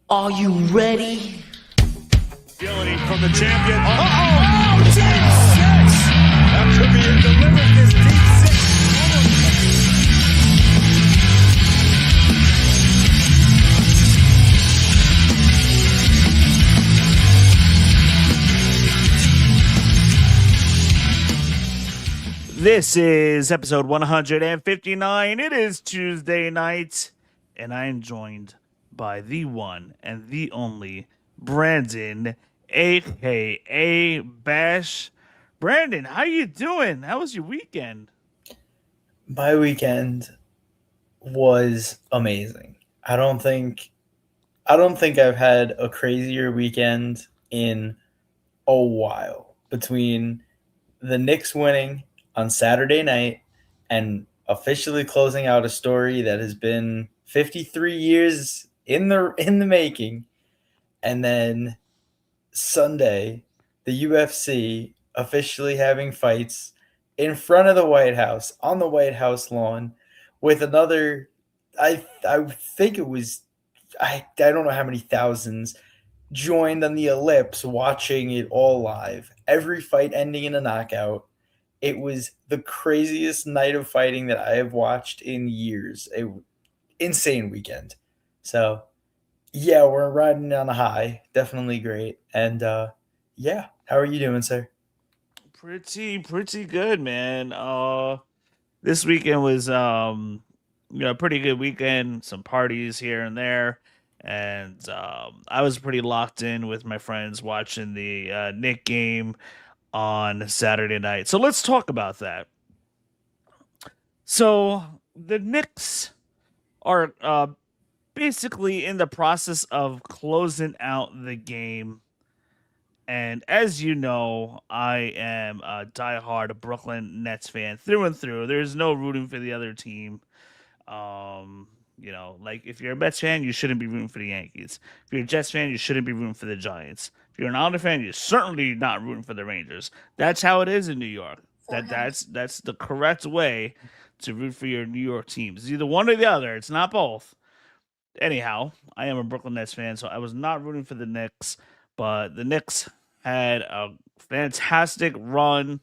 Are you ready? Agility from the champion. Oh, deep six! That could be it. Delivered this deep six. This is episode 159. It is Tuesday night, and I am joined by the one and the only Brandon, aka Bash. Brandon, how you doing? How was your weekend? My weekend was amazing. I don't think I've had a crazier weekend in a while, between the Knicks winning on Saturday night and officially closing out a story that has been 53 years in the making, and then Sunday the UFC officially having fights in front of the White House, on the White House lawn, with another, I think it was, I don't know how many thousands joined on the ellipse watching it all live. Every fight ending in a knockout. It was the craziest night of fighting that I have watched in years. Insane weekend. So yeah, we're riding on a high. Definitely great. And yeah, how are you doing, sir? Pretty good, man. This weekend was a pretty good weekend. Some parties here and there, and I was pretty locked in with my friends watching the Nick game on Saturday night. So let's talk about that. So the Knicks are basically in the process of closing out the game. And as you know, I am a diehard Brooklyn Nets fan through and through. There's no rooting for the other team. Like if you're a Mets fan, you shouldn't be rooting for the Yankees. If you're a Jets fan, you shouldn't be rooting for the Giants. If you're an Islander fan, you're certainly not rooting for the Rangers. That's how it is in New York. That's the correct way to root for your New York teams. It's either one or the other. It's not both. Anyhow, I am a Brooklyn Nets fan, so I was not rooting for the Knicks, but the Knicks had a fantastic run.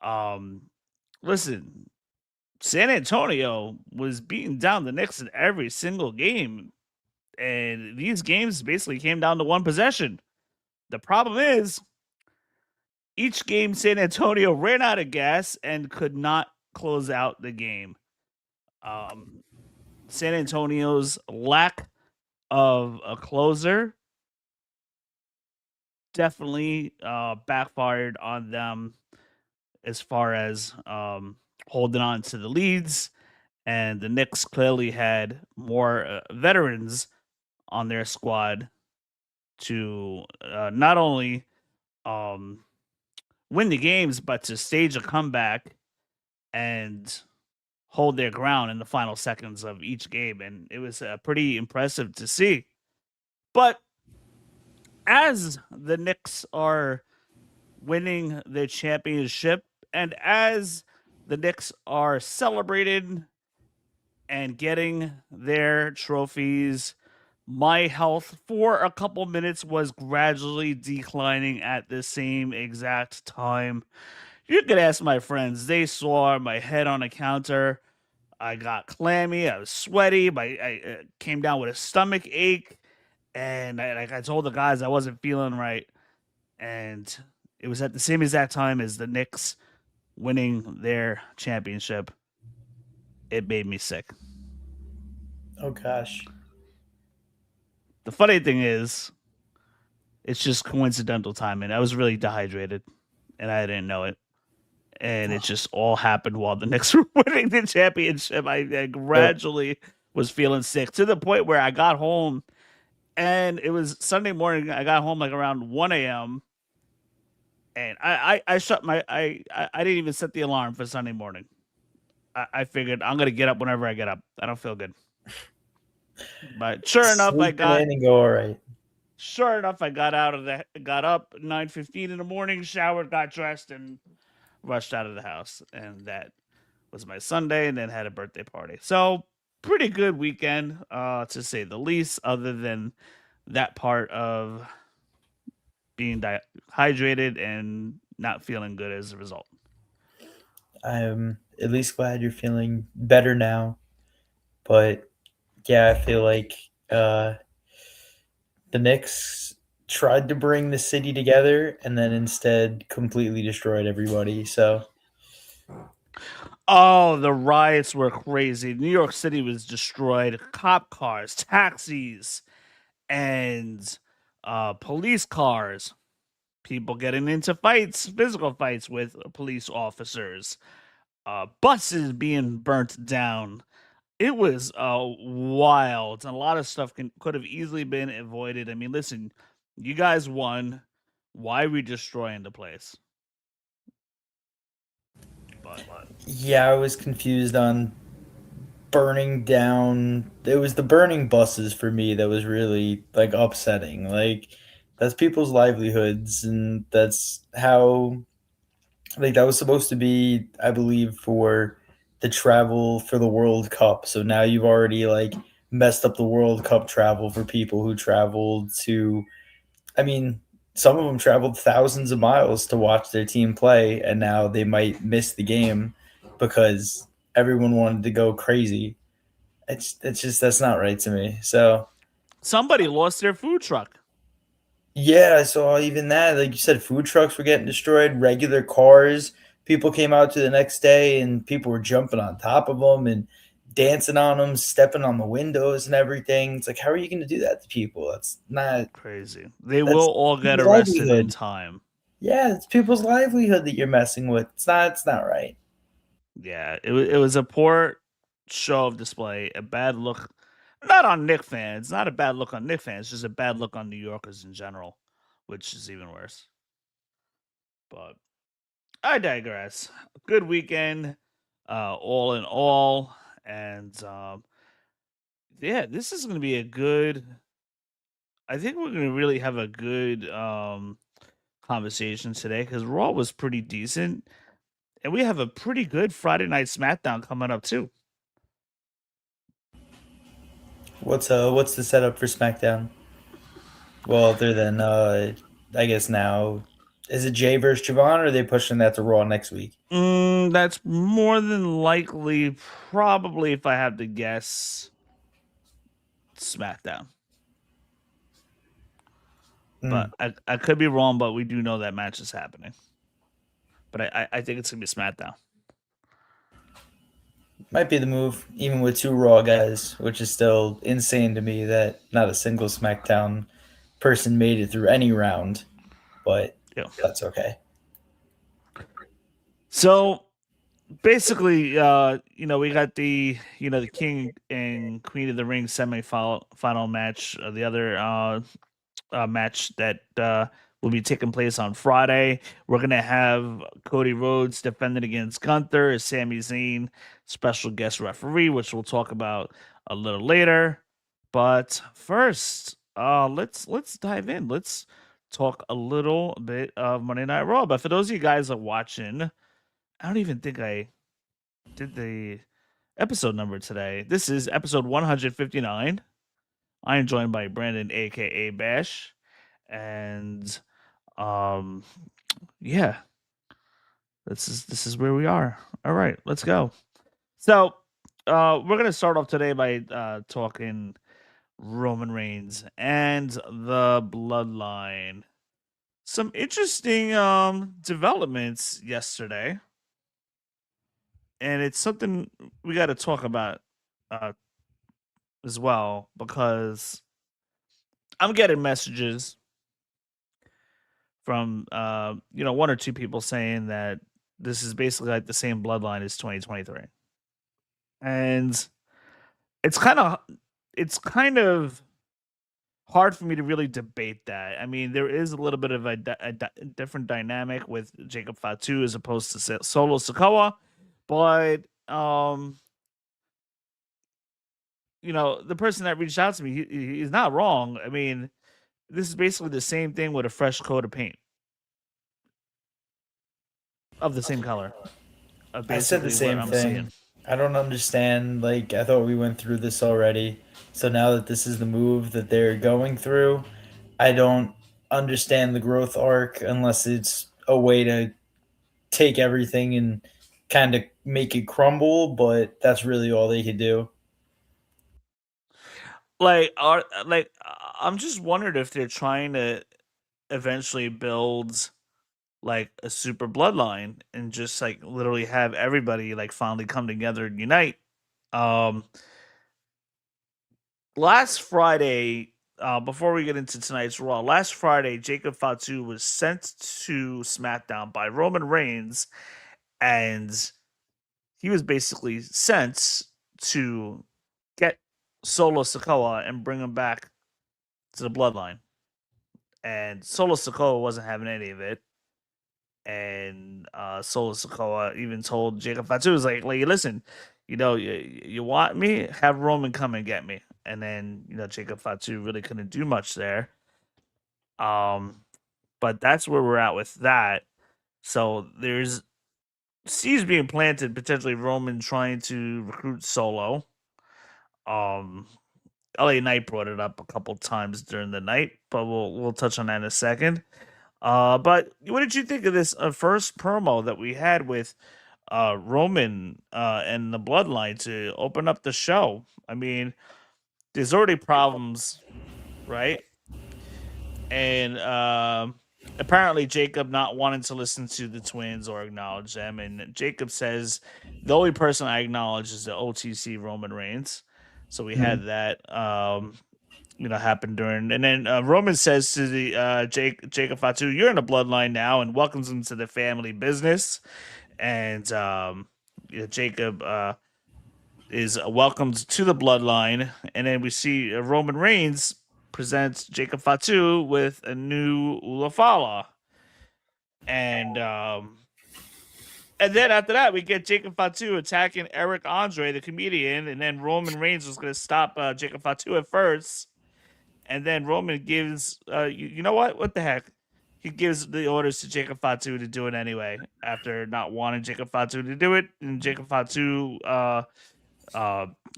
Um, Listen, San Antonio was beating down the Knicks in every single game, and these games basically came down to one possession. The problem is, each game San Antonio ran out of gas and could not close out the game. San Antonio's lack of a closer definitely backfired on them as far as holding on to the leads. And the Knicks clearly had more veterans on their squad to not only win the games, but to stage a comeback and hold their ground in the final seconds of each game. And it was pretty impressive to see. But as the Knicks are winning the championship and as the Knicks are celebrating and getting their trophies, my health for a couple minutes was gradually declining at the same exact time. You could ask my friends. They saw my head on a counter. I got clammy. I was sweaty. I came down with a stomach ache. And I told the guys I wasn't feeling right. And it was at the same exact time as the Knicks winning their championship. It made me sick. Oh gosh. The funny thing is, it's just coincidental timing. I was really dehydrated, and I didn't know it. And it just all happened while the Knicks were winning the championship. I gradually was feeling sick to the point where I got home, and it was Sunday morning. I got home like around 1 a.m. And I shut my I didn't even set the alarm for Sunday morning. I figured I'm gonna get up whenever I get up. I don't feel good. But sure enough, Sleep in and go all right. Sure enough, I got up 9:15 in the morning, showered, got dressed, and rushed out of the house. And that was my Sunday, and then had a birthday party. So pretty good weekend, to say the least, other than that part of being dehydrated and not feeling good as a result. I'm at least glad you're feeling better now. But yeah, I feel like the Knicks tried to bring the city together and then instead completely destroyed everybody. So Oh, the riots were crazy. New York City was destroyed. Cop cars, taxis, and police cars. People getting into fights, physical fights with police officers. Buses being burnt down. It was wild, and a lot of stuff could have easily been avoided. I mean, listen, you guys won. Why are we destroying the place? But yeah, I was confused on burning down. It was the burning buses for me that was really like upsetting. Like that's people's livelihoods, and that's how like that was supposed to be, I believe, for the travel for the World Cup. So now you've already like messed up the World Cup travel for people who traveled to. I mean, some of them traveled thousands of miles to watch their team play, and now they might miss the game because everyone wanted to go crazy. It's just that's not right to me. So somebody lost their food truck. yeah, I saw even that. Like you said, food trucks were getting destroyed. Regular cars, people came out to the next day, and people were jumping on top of them and dancing on them, stepping on the windows and everything. It's like, how are you going to do that to people? That's not. Crazy. They That's will all get people's arrested in livelihood. time. Yeah, it's people's livelihood that you're messing with. It's not. It's not right. Yeah, it was a poor show of display, a bad look. Not on Knick fans, not a bad look on Knick fans, just a bad look on New Yorkers in general, which is even worse. But I digress. Good weekend, all in all, and yeah, this is going to be a good. I think we're going to really have a good conversation today because Raw was pretty decent, and we have a pretty good Friday Night SmackDown coming up too. What's the setup for SmackDown? Well, other than I guess now, is it Jay versus Javon, or are they pushing that to Raw next week? That's more than likely, probably, if I had to guess, SmackDown. But Mm. I could be wrong, but we do know that match is happening. But I think it's gonna be SmackDown. Might be the move, even with two Raw guys, which is still insane to me that not a single SmackDown person made it through any round, but Yeah. that's okay. So basically, we got the King and Queen of the Ring final match. The other match that will be taking place on Friday. We're gonna have Cody Rhodes defending against Gunther as Sami Zayn, special guest referee, which we'll talk about a little later. But first, let's dive in. Let's talk a little bit of Monday Night Raw. But for those of you guys that are watching, I don't even think I did the episode number today. This is episode 159. I am joined by Brandon, aka Bash, and um, yeah, this is where we are. All right, let's go. So, we're gonna start off today by talking Roman Reigns and the Bloodline. Some interesting developments yesterday, and it's something we got to talk about uh as well because I'm getting messages from one or two people saying that this is basically like the same bloodline as 2023, and it's kind of hard for me to really debate that. I mean, there is a little bit of a different dynamic with Jacob Fatu as opposed to Solo Sikoa, but the person that reached out to me, he's not wrong. I mean, this is basically the same thing with a fresh coat of paint of the same color. I said the Basically what same I'm seeing. thing. I don't understand. Like, I thought we went through this already. So now that this is the move that they're going through, I don't understand the growth arc unless it's a way to take everything and kind of make it crumble, but that's really all they could do. I'm just wondering if they're trying to eventually build like a super bloodline and just like literally have everybody like finally come together and unite. Um Last Friday, before we get into tonight's Raw, last Friday, Jacob Fatu was sent to SmackDown by Roman Reigns, and he was basically sent to get Solo Sikoa and bring him back to the Bloodline. And Solo Sikoa wasn't having any of it. And Solo Sikoa even told Jacob Fatu, was like, listen, you want me? Have Roman come and get me. And then, Jacob Fatu really couldn't do much there. But that's where we're at with that. So there's seeds being planted, potentially Roman trying to recruit Solo. LA Knight brought it up a couple times during the night, but we'll touch on that in a second. But what did you think of this first promo that we had with Roman and the Bloodline to open up the show? I mean, there's already problems, right? And apparently Jacob not wanting to listen to the twins or acknowledge them, and Jacob says the only person I acknowledge is the OTC Roman Reigns. So we had that happen during, and then Roman says to the Jacob Fatu, "You're in the Bloodline now," and welcomes him to the family business. And Jacob is welcomed to the Bloodline, and then we see Roman Reigns presents Jacob Fatu with a new Ulafala. And then after that, we get Jacob Fatu attacking Eric Andre, the comedian, and then Roman Reigns was going to stop Jacob Fatu at first. And then Roman gives, you know what? What the heck? He gives the orders to Jacob Fatu to do it anyway, after not wanting Jacob Fatu to do it. And Jacob Fatu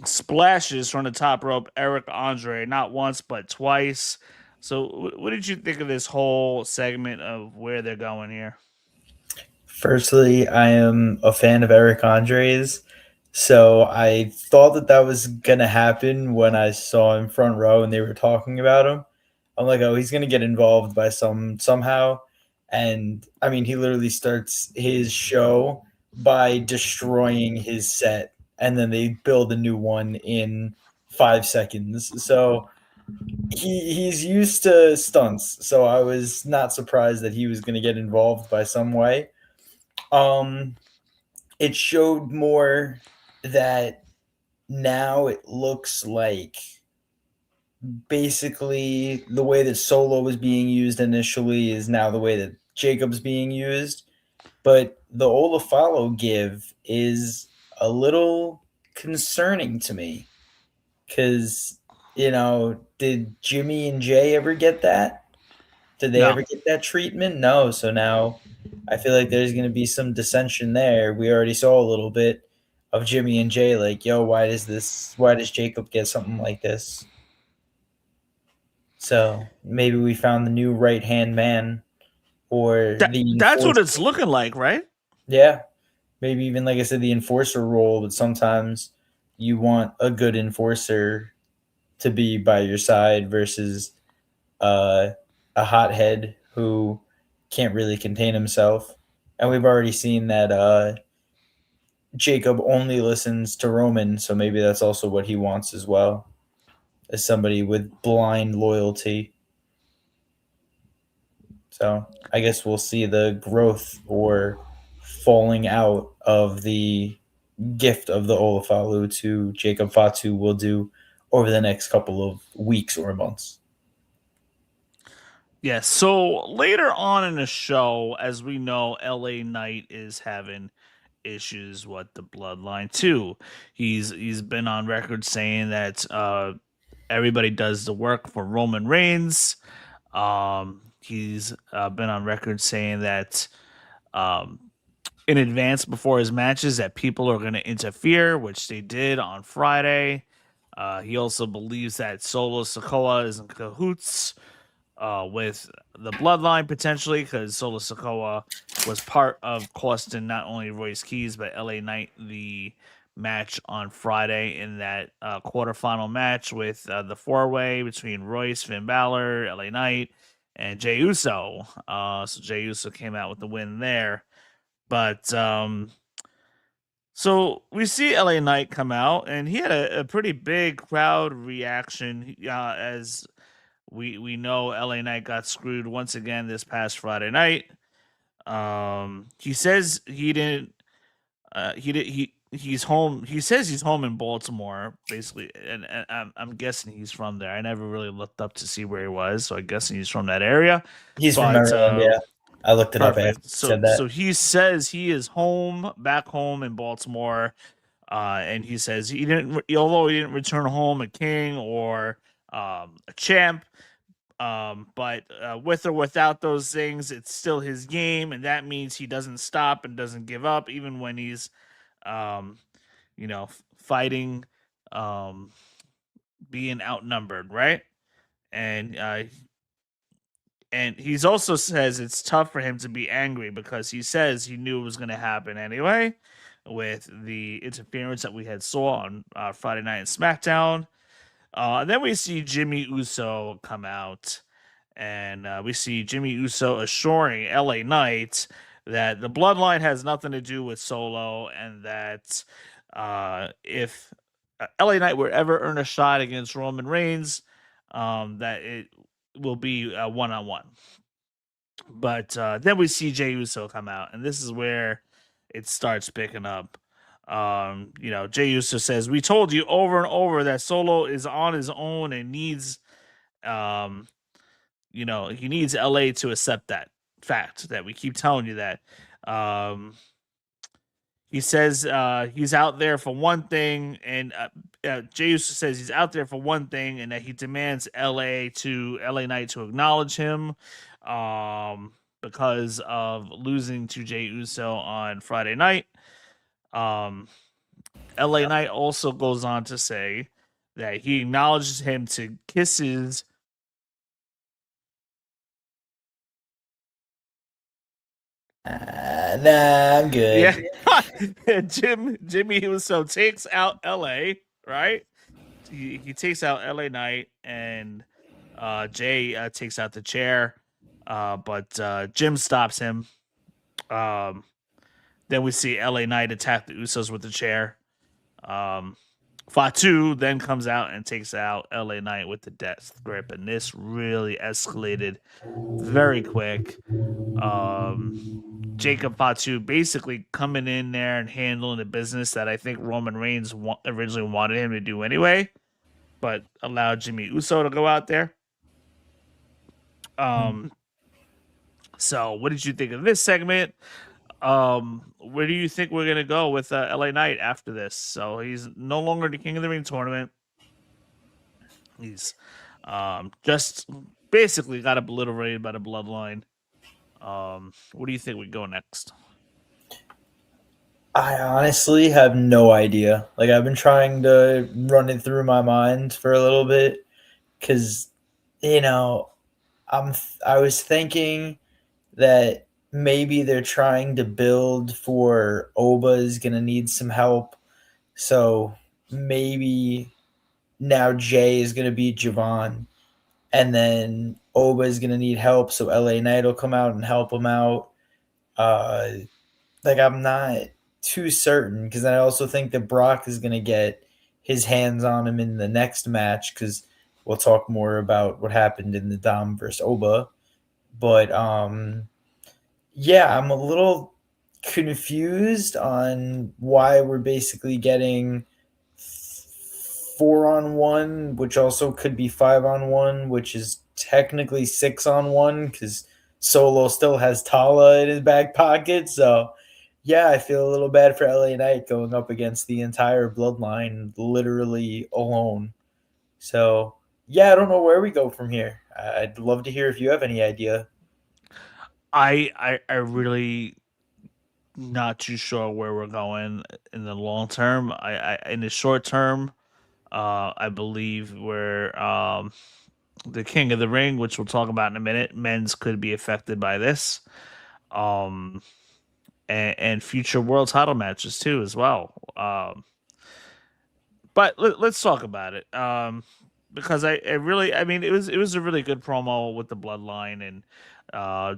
splashes from the top rope Eric Andre, not once, but twice. So, what did you think of this whole segment of where they're going here? Firstly, I am a fan of Eric Andre's, so I thought that was gonna happen when I saw him front row and they were talking about him. I'm like, oh, he's gonna get involved by somehow, and I mean, he literally starts his show by destroying his set, and then they build a new one in 5 seconds. So he's used to stunts, so I was not surprised that he was gonna get involved by some way. Um, it showed more that now it looks like basically the way that Solo was being used initially is now the way that Jacob's being used. But the Olafalo give is a little concerning to me because, did Jimmy and Jay ever get that? Did they No. ever get that treatment? No. So now I feel like there's going to be some dissension there. We already saw a little bit of Jimmy and Jay like, yo, why does Jacob get something like this? So maybe we found the new right hand man or the That's what enforcer. it's looking like, right? Yeah. Maybe even, like I said, the enforcer role, but sometimes you want a good enforcer to be by your side versus a hothead who can't really contain himself. And we've already seen that Jacob only listens to Roman, so maybe that's also what he wants as well, as somebody with blind loyalty. So I guess we'll see the growth or falling out of the gift of the Olafalu to Jacob Fatu will do over the next couple of weeks or months. Yes. So later on in the show, as we know, LA Knight is having issues with the Bloodline too. He's been on record saying that everybody does the work for Roman Reigns. He's been on record saying that um, in advance before his matches that people are going to interfere, which they did on Friday. He also believes that Solo Sikoa is in cahoots with the Bloodline potentially, because Solo Sikoa was part of costing not only Royce Keys but LA Knight the match on Friday in that quarterfinal match with the four-way between Royce, Finn Balor, LA Knight, and Jey Uso. So Jey Uso came out with the win there. But so we see LA Knight come out, and he had a pretty big crowd reaction as we know LA Knight got screwed once again this past Friday night. He says he didn't. He's home. He says he's home in Baltimore, basically, and I'm guessing he's from there. I never really looked up to see where he was, so I'm guessing he's from that area. He's from But Maryland, yeah. I looked it up after perfect. you said So that. he says he is back home in Baltimore, and he says he didn't, although he didn't return home a king or a champ. But with or without those things, it's still his game, and that means he doesn't stop and doesn't give up, even when he's, um, fighting, um, being outnumbered, right? And he's also says it's tough for him to be angry because he says he knew it was going to happen anyway, with the interference that we had saw on Friday night in SmackDown. Then we see Jimmy Uso come out, and we see Jimmy Uso assuring LA Knight that the Bloodline has nothing to do with Solo, and that if LA Knight were ever earn a shot against Roman Reigns, that it will be a one-on-one. But then we see Jey Uso come out, and this is where it starts picking up. Jey Uso says, "We told you over and over that Solo is on his own and needs, um, he needs LA to accept that fact that we keep telling you that." He says he's out there for one thing, and Jey Uso says he's out there for one thing, and that he demands LA Knight to acknowledge him, because of losing to Jey Uso on Friday night. LA Knight also goes on to say that he acknowledges him to kisses. Nah, I'm good. Yeah, Jimmy Uso takes out LA, right? He takes out LA Knight, and Jay takes out the chair, but Jim stops him. Then we see LA Knight attack the Usos with the chair. Fatu then comes out and takes out LA Knight with the death grip, and this really escalated very quick. Jacob Fatu basically coming in there and handling the business that I think Roman Reigns originally wanted him to do anyway, but allowed Jimmy Uso to go out there. So what did you think of this segment? Where do you think we're gonna go with LA Knight after this? So he's no longer the King of the Ring tournament. He's just basically got obliterated by the Bloodline. What do you think we go next? I honestly have no idea. Like, I've been trying to run it through my mind for a little bit because, I was thinking that maybe they're trying to build for Oba is going to need some help. So maybe now Jay is going to beat Javon, and then Oba is going to need help. So LA Knight will come out and help him out. I'm not too certain because I also think that Brock is going to get his hands on him in the next match because we'll talk more about what happened in the Dom versus Oba. But yeah, I'm a little confused on why we're basically getting 4-on-1, which also could be 5-on-1, which is technically 6-on-1 because Solo still has Tala in his back pocket. So yeah, I feel a little bad for LA Knight going up against the entire Bloodline literally alone. So yeah, I don't know where we go from here. I'd love to hear if you have any idea. I really not too sure where we're going in the long term. I in the short term, I believe, where the King of the Ring, which we'll talk about in a minute, men's could be affected by this. Um, and future world title matches too, as well. But let's talk about it. Because I really, I mean, it was a really good promo with the Bloodline and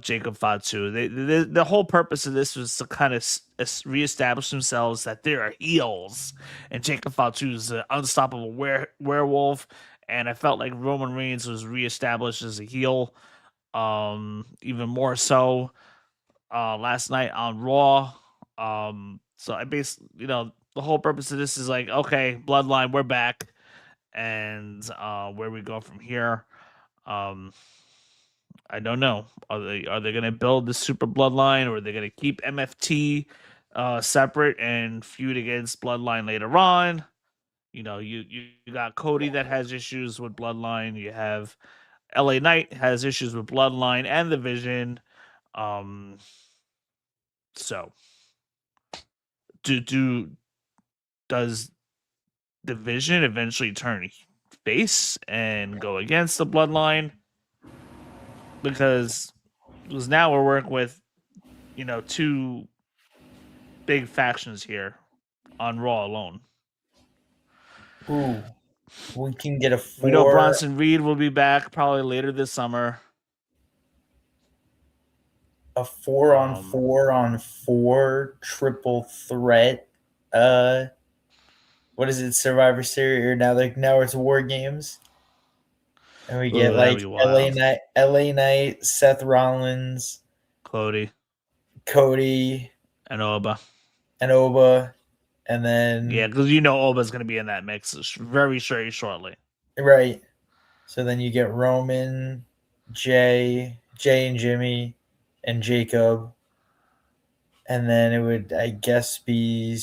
Jacob Fatu. The whole purpose of this was to kind of reestablish themselves that they are heels, and Jacob Fatu is an unstoppable werewolf. And I felt like Roman Reigns was reestablished as a heel, even more so last night on Raw. So I basically, the whole purpose of this is like, okay, Bloodline, we're back, and where we go from here. Um, I don't know. Are they going to build the Super Bloodline, or are they going to keep MFT separate and feud against Bloodline later on? You got Cody that has issues with Bloodline. You have LA Knight has issues with Bloodline and the Vision. Um, so does the Vision eventually turn face and go against the Bloodline? Because now we're working with two big factions here on Raw alone. Ooh, we can get a We know 4 Bronson Reed will be back probably later this summer. a 4-on-4 triple threat. What is it? Survivor Series, or now it's War Games, and we get That'd like be wild. LA Knight, Seth Rollins, Cody Cody, and Oba. and Oba, and then Yeah, because Oba's going to be in that mix very shortly. right. So then you get Roman, Jay and Jimmy, and Jacob, and then it would, I guess, be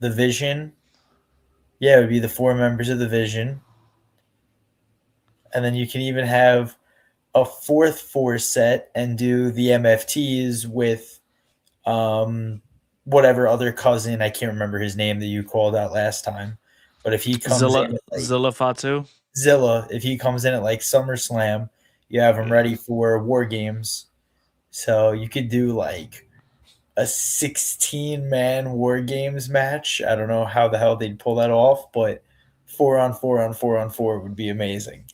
the Vision. Yeah, it would be the 4 members of the Vision, and then you can even have a 4th set and do the MFTs with whatever other cousin, I can't remember his name, that you called out last time. But if he comes in at Zilla Fatu. Zilla, if he comes in at like SummerSlam, you have him ready for War Games. So you could do like a 16-man War Games match. I don't know how the hell they'd pull that off, but 4-on-4 would be amazing.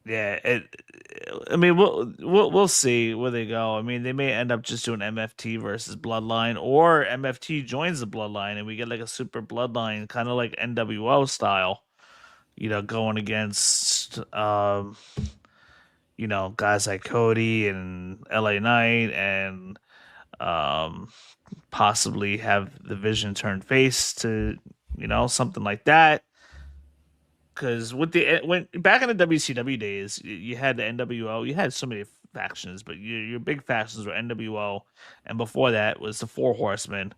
Yeah, I mean, we'll see where they go. I mean, they may end up just doing MFT versus Bloodline, or MFT joins the Bloodline, and we get like a Super Bloodline, kind of like NWO style. Going against guys like Cody and LA Knight, and possibly have the Vision turn face to something like that. Because when back in the WCW days, you had the NWO, you had so many factions, but your big factions were NWO, and before that was the Four Horsemen,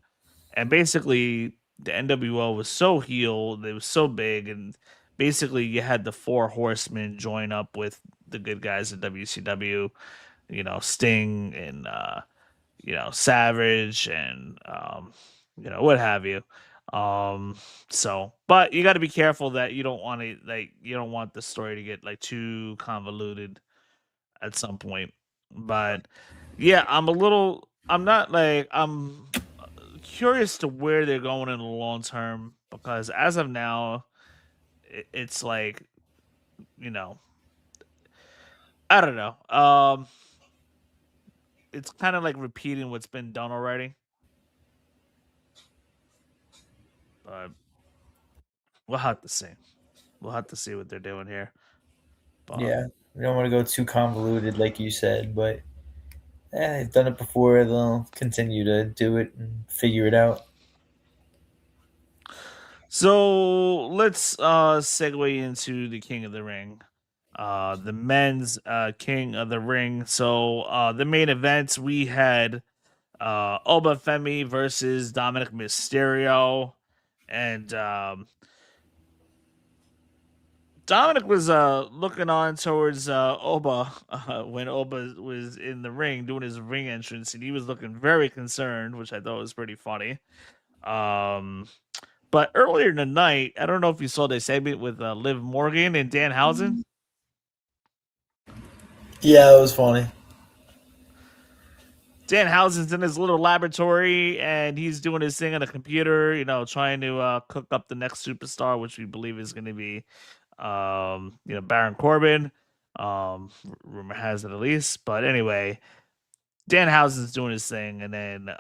and basically the NWO was so heel, they was so big, and basically you had the Four Horsemen join up with the good guys in WCW, Sting and Savage and what have you. But you got to be careful that you don't want the story to get like too convoluted at some point. But yeah, I'm not like, I'm curious to where they're going in the long term, because as of now, it's like, I don't know. It's kind of like repeating what's been done already. But we'll have to see. We'll have to see what they're doing here. But Yeah, we don't want to go too convoluted, like you said, but they've done it before. They'll continue to do it and figure it out. so let's segue into the King of the Ring. The men's King of the Ring. So the main event, we had Oba Femi versus Dominic Mysterio. And Dominic was looking on towards Oba when Oba was in the ring doing his ring entrance, and he was looking very concerned, which I thought was pretty funny. Um, But earlier in the night, I don't know if you saw the segment with Liv Morgan and Danhausen. Yeah, it was funny. Danhausen's in his little laboratory and he's doing his thing on a computer, trying to cook up the next superstar, which we believe is going to be, Baron Corbin. Rumor has it at least. But anyway, Danhausen's doing his thing, and then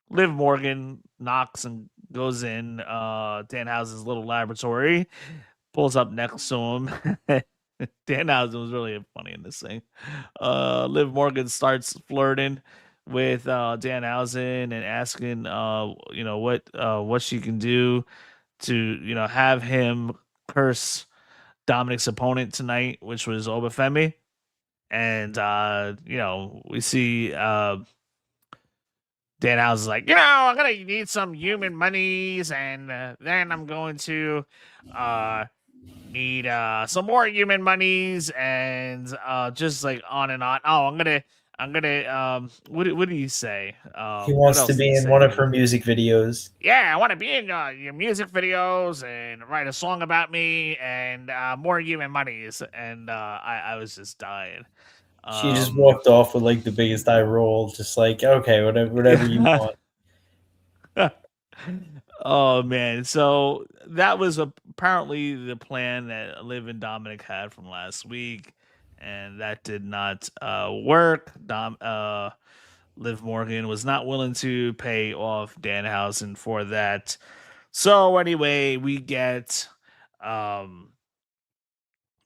Liv Morgan knocks and goes in Danhausen's little laboratory, pulls up next to him. Danhausen was really funny in this thing. Liv Morgan starts flirting with Danhausen and asking, what she can do to, have him curse Dominic's opponent tonight, which was Obafemi. And we see Danhausen's like, I'm gonna need some human monies, and then I'm going to need some more human monies, and just like on and on. Oh, I'm gonna what do you say? He What wants to else did be he in say? one of her music videos. Yeah, I want to be in your music videos and write a song about me and more human monies. And I was just dying. She just walked off with like the biggest eye roll, just like, okay, whatever you want. Oh man, so that was apparently the plan that Liv and Dominic had from last week, and that did not work. Liv Morgan was not willing to pay off Danhausen for that. So anyway, we get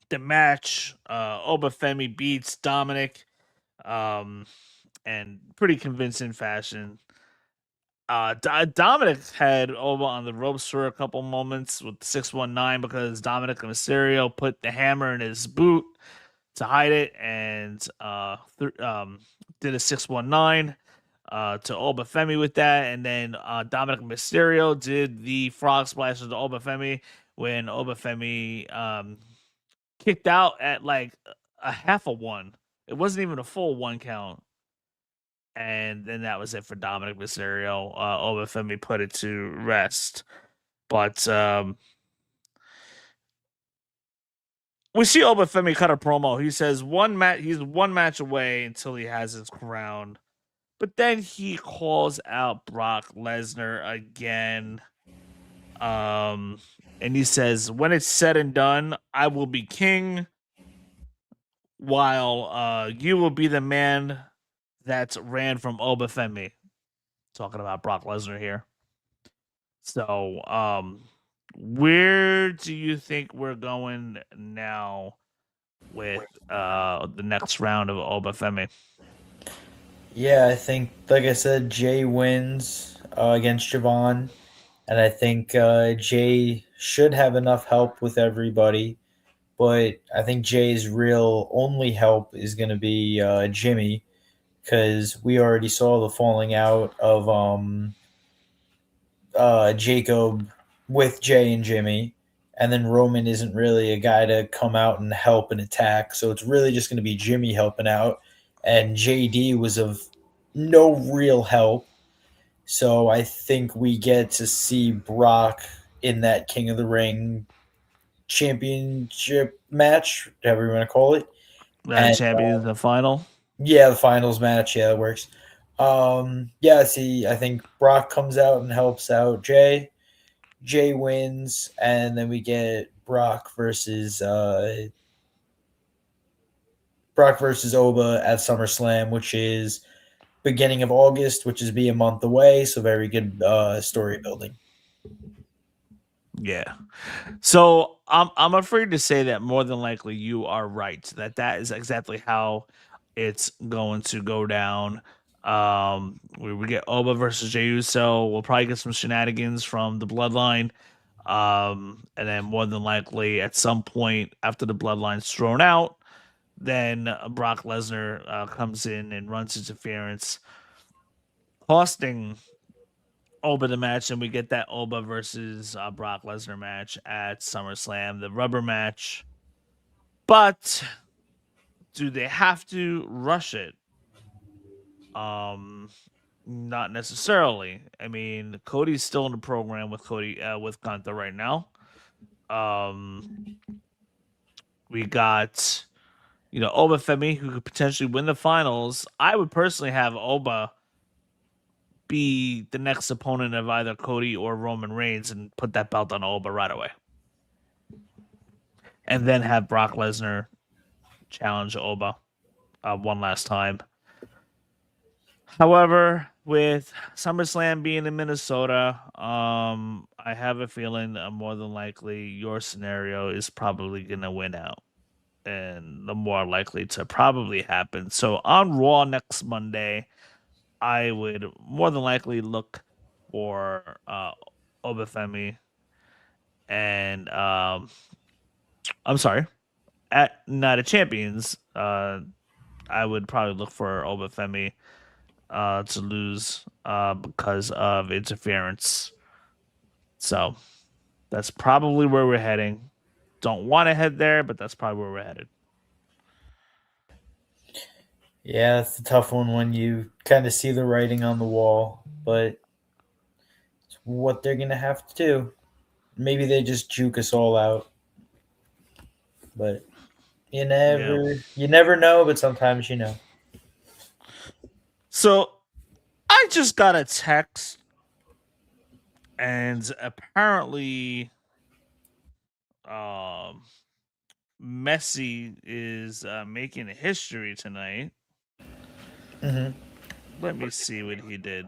the match. Obafemi beats Dominic, and pretty convincing fashion. Dominic had Oba on the ropes for a couple moments with 619 because Dominic Mysterio put the hammer in his boot to hide it, and did a 619 to Obafemi with that, and then Dominic Mysterio did the frog splash to Obafemi when Obafemi kicked out at like a half a one. It wasn't even a full one count. And then that was it for Dominic Mysterio. Obafemi put it to rest. But we see Obafemi cut a promo. He says he's one match away until he has his crown. But then he calls out Brock Lesnar again. And he says, when it's said and done, I will be king, while you will be the man that ran from Obafemi. Talking about Brock Lesnar here. So, where do you think we're going now with the next round of Obafemi? Yeah, I think, like I said, Jay wins against Javon, and I think Jay should have enough help with everybody. But I think Jay's real only help is going to be Jimmy, because we already saw the falling out of Jacob with Jay and Jimmy, and then Roman isn't really a guy to come out and help and attack, so it's really just going to be Jimmy helping out, and JD was of no real help. So I think we get to see Brock in that King of the Ring championship match, whatever you want to call it. And Champions, the final. yeah, the finals match. Yeah, it works. Yeah, see, I think Brock comes out and helps out Jay. Jay wins, and then we get Brock versus Oba at SummerSlam, which is beginning of August, which is be a month away. So very good story building. Yeah. So I'm afraid to say that more than likely you are right. That is exactly how it's going to go down. We get Oba versus Jey Uso. We'll probably get some shenanigans from the Bloodline. And then more than likely at some point after the Bloodline's thrown out, then Brock Lesnar comes in and runs interference, costing Oba the match, and we get that Oba versus Brock Lesnar match at SummerSlam, the rubber match. But do they have to rush it? Not necessarily. I mean, Cody's still in the program with with Gunther right now. Um, we got Obafemi who could potentially win the finals. I would personally have Oba be the next opponent of either Cody or Roman Reigns and put that belt on Oba right away, and then have Brock Lesnar challenge Oba one last time. However, with SummerSlam being in Minnesota, I have a feeling more than likely your scenario is probably going to win out and the more likely to probably happen. So on Raw next Monday, I would more than likely look for Obafemi and I'm sorry, at Night of Champions, I would probably look for Obafemi to lose because of interference. So that's probably where we're heading. Don't want to head there, but that's probably where we're headed. Yeah, it's a tough one when you kind of see the writing on the wall, but it's what they're gonna have to do. Maybe they just juke us all out, but Yeah. you never know. But sometimes you know. So I just got a text, and apparently, um, Messi is making history tonight. Hmm. Let me see what he did.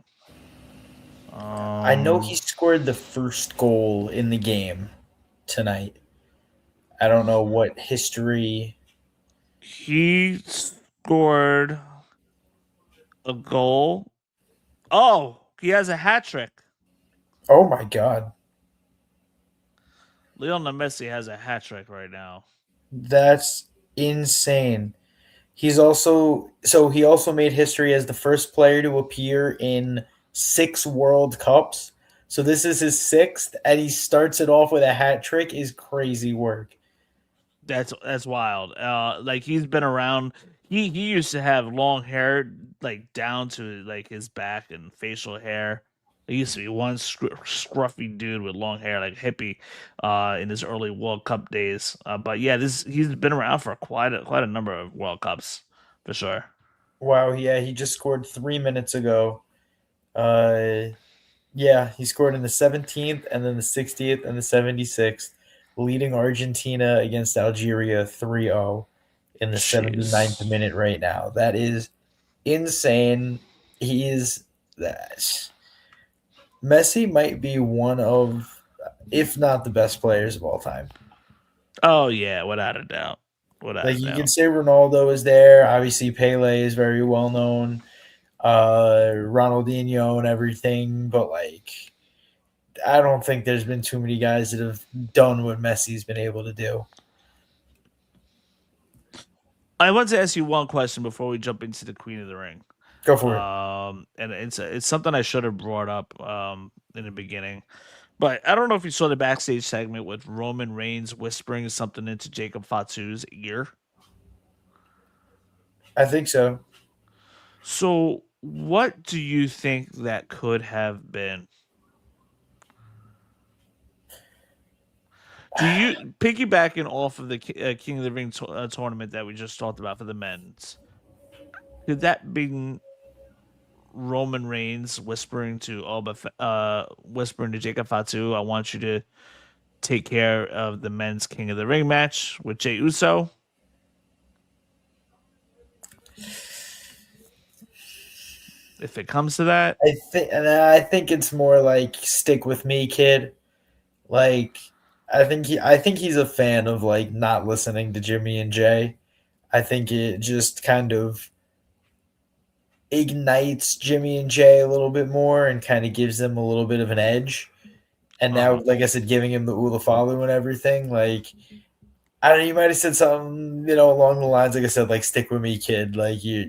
I know Um, he scored the first goal in the game tonight. I don't know what history. he scored a goal. Oh, he has a hat trick. Oh my god, Lionel Messi has a hat trick right now. that's insane. He also made history as the first player to appear in 6 World Cups. So this is his sixth, and he starts it off with a hat trick. Is crazy work. That's wild. Like he's been around. He used to have long hair, like down to like his back and facial hair. He used to be one scruffy dude with long hair, like hippie, in his early World Cup days. But yeah, this he's been around for quite a number of World Cups for sure. Wow, yeah, he just scored 3 minutes ago. Uh, yeah, he scored in the 17th and then the 60th and the 76th, leading Argentina against Algeria 3-0 in the 79th Jeez. minute right now. That is insane. He is that. Messi might be one of, if not the best players of all time. Oh yeah, without a doubt, without Like a you can doubt. say Ronaldo is there. Obviously, Pele is very well known. Ronaldinho and everything, but like I don't think there's been too many guys that have done what Messi's been able to do. I want to ask you one question before we jump into the Queen of the Ring. Go for it. And it's something I should have brought up in the beginning. But I don't know if you saw the backstage segment with Roman Reigns whispering something into Jacob Fatu's ear. I think so. So, what do you think that could have been? Do you piggybacking off of the King of the Ring tournament that we just talked about for the men's? Could that be Roman Reigns whispering to Jacob Fatu, "I want you to take care of the men's King of the Ring match with Jey Uso"? If it comes to that, I think it's more like stick with me, kid. Like I think he's a fan of like not listening to Jimmy and Jay. I think it just kind of ignites Jimmy and Jay a little bit more and kind of gives them a little bit of an edge. And uh now, huh. like I said, giving him the Ulafalu and everything, like I don't know, you might have said something, along the lines, like I said, like stick with me, kid. Like you're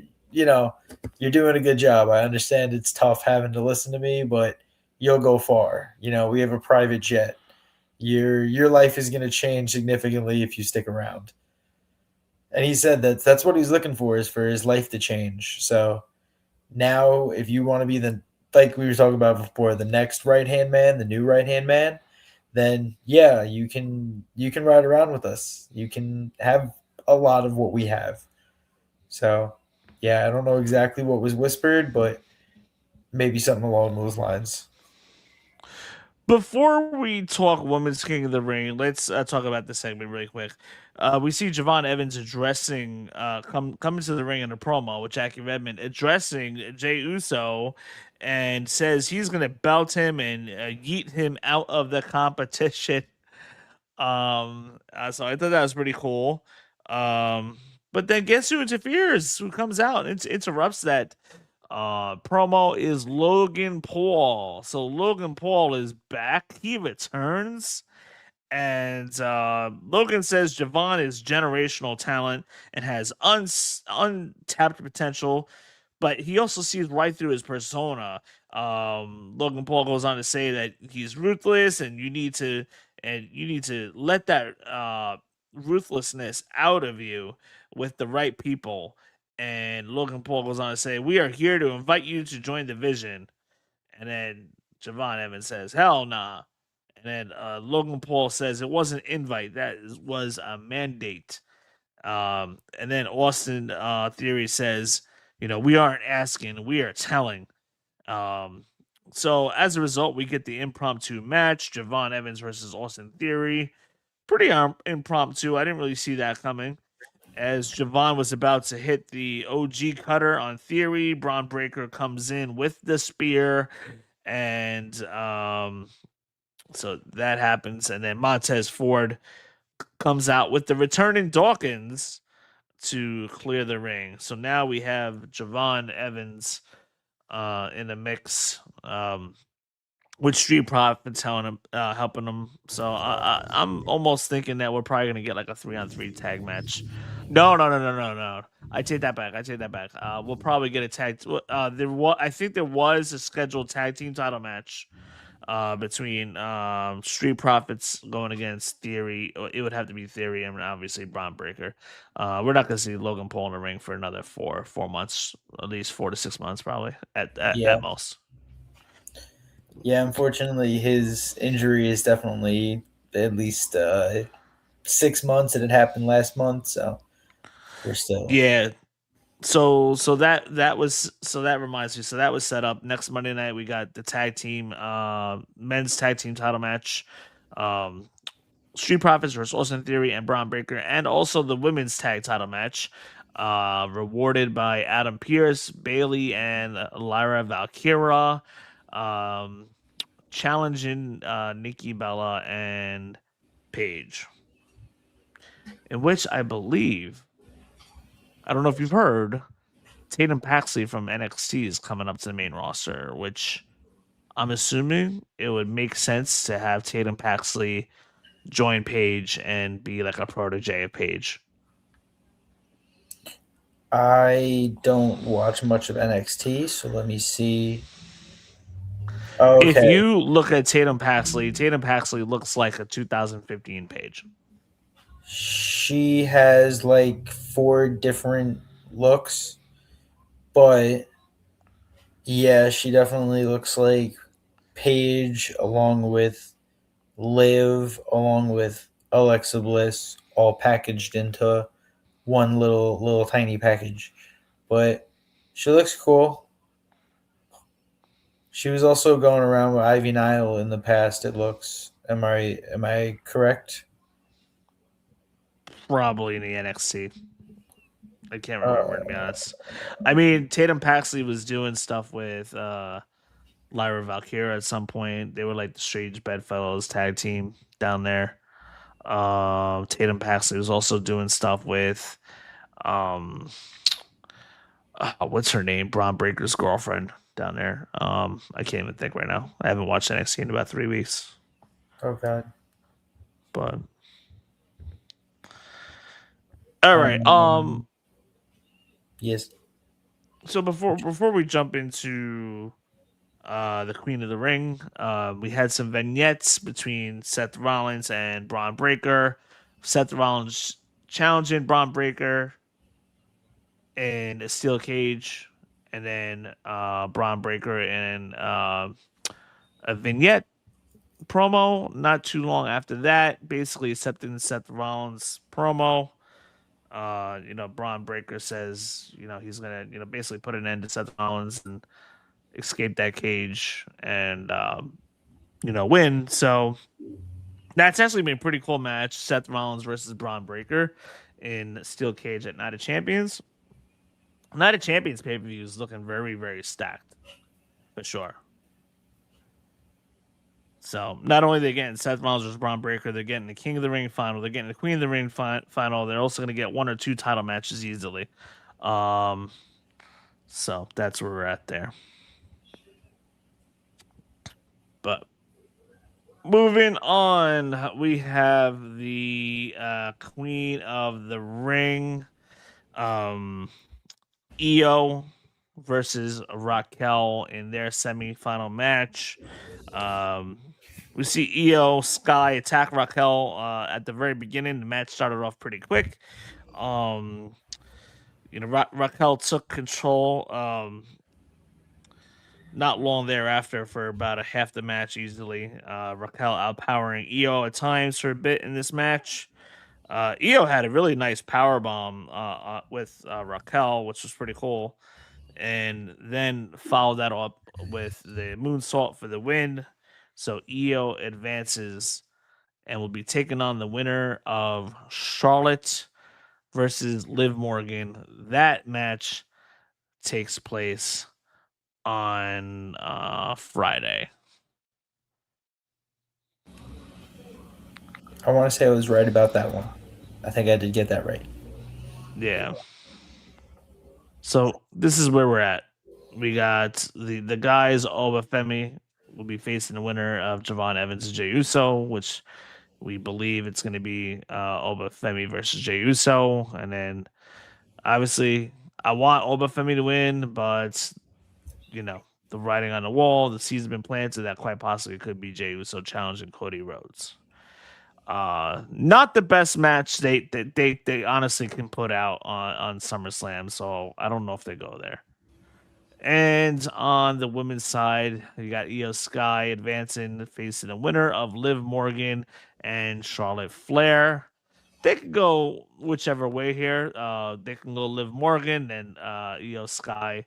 doing a good job. I understand it's tough having to listen to me, but you'll go far. We have a private jet. Your life is gonna change significantly if you stick around. And he said that that's what he's looking for is for his life to change. So Now, if you want to be like we were talking about before, the next right hand man, the new right hand man, then yeah, you can ride around with us. You can have a lot of what we have. So, yeah, I don't know exactly what was whispered, but maybe something along those lines. Before we talk Women's King of the Ring, let's talk about this segment really quick. We see Javon Evans addressing, coming to the ring in a promo with Jackie Redmond, addressing Jey Uso, and says he's going to belt him and yeet him out of the competition. So I thought that was pretty cool. Um, but then guess who interferes? Who comes out and interrupts that promo is Logan Paul. So Logan Paul is back. He returns. And Logan says Javon is generational talent and has untapped potential, but he also sees right through his persona. Logan Paul goes on to say that he's ruthless, and you need to let that ruthlessness out of you with the right people. And Logan Paul goes on to say, "We are here to invite you to join the vision." And then Javon Evans says, "Hell nah." And then Logan Paul says, "It wasn't an invite. Was a mandate." And then Austin Theory says, "We aren't asking, we are telling." Um, so as a result, we get the impromptu match: Javon Evans versus Austin Theory. Pretty impromptu. I didn't really see that coming. As Javon was about to hit the OG cutter on Theory, Braun Breaker comes in with the spear, and so that happens, and then Montez Ford comes out with the returning Dawkins to clear the ring. So now we have Javon Evans in the mix, with Street Profits helping him. So I'm almost thinking that we're probably gonna get like a 3-on-3 tag match. No, no, no, no, no, no. I take that back. I take that back. We'll probably get a tag. I think there was a scheduled tag team title match between Street Profits going against Theory. It would have to be Theory and obviously Braun Breaker. We're not going to see Logan Paul in the ring for another 4 months, at least 4 to 6 months, probably at Yeah. most. Yeah, unfortunately, his injury is definitely at least 6 months, and it happened last month. So we're still, Yeah. So that reminds me. So that was set up next Monday night. We got the men's tag team title match. Um, Street Profits versus Austin Theory and Braun Breaker, and also the women's tag title match, rewarded by Adam Pearce, Bailey, and Lyra Valkyra, um, challenging Nikki Bella and Paige, in which I believe, I don't know if you've heard, Tatum Paxley from NXT is coming up to the main roster, which I'm assuming it would make sense to have Tatum Paxley join Paige and be like a protege of Paige. I don't watch much of NXT, so let me see. Oh, If okay. you look at Tatum Paxley looks like a 2015 Paige. She has like 4 different looks, but yeah, she definitely looks like Paige along with Liv, along with Alexa Bliss, all packaged into one little tiny package. But she looks cool. She was also going around with Ivy Nile in the past. It looks. Am I correct? Probably in the NXT. I can't remember, to be Uh, honest. I mean, Tatum Paxley was doing stuff with Lyra Valkyria at some point. They were like the Strange Bedfellows tag team down there. Tatum Paxley was also doing stuff with um, what's her name? Braun Breaker's girlfriend down there. I can't even think right now. I haven't watched NXT in about 3 weeks. oh God. But all right. Yes. So before we jump into the Queen of the Ring, we had some vignettes between Seth Rollins and Braun Breaker. Seth Rollins challenging Braun Breaker in a steel cage, and then Braun Breaker and a vignette promo. Not too long after that, basically accepting Seth Rollins promo. Braun Breaker says, he's gonna, basically put an end to Seth Rollins and escape that cage and, win. So that's actually been a pretty cool match. Seth Rollins versus Braun Breaker in Steel Cage at Night of Champions. Night of Champions pay per view is looking very, very stacked for sure. So not only are they getting Seth Rollins versus Braun Breaker, they're getting the King of the Ring final, they're getting the Queen of the Ring final. They're also going to get 1 or 2 title matches easily. So that's where we're at there. But moving on, we have the Queen of the Ring, Io versus Raquel in their semifinal match. We see Io Sky attack Raquel at the very beginning. The match started off pretty quick. Raquel took control not long thereafter for about a half the match easily. Raquel outpowering Io at times for a bit in this match. Io had a really nice power bomb with Raquel, which was pretty cool, and then followed that up with the moonsault for the win. So Io advances and will be taking on the winner of Charlotte versus Liv Morgan. That match takes place on Friday. I want to say I was right about that one. I think I did get that right. Yeah. So this is where we're at. We got the guys. Obafemi will be facing the winner of Javon Evans and Jey Uso, which we believe it's going to be Obafemi versus Jey Uso. And then obviously I want Obafemi to win, but the writing on the wall, the seed's been planted that quite possibly could be Jey Uso challenging Cody Rhodes. Not the best match they honestly can put out on SummerSlam, so I don't know if they go there. And on the women's side, you got Io Sky advancing, facing the winner of Liv Morgan and Charlotte Flair. They could go whichever way here. They can go Liv Morgan, and Io Sky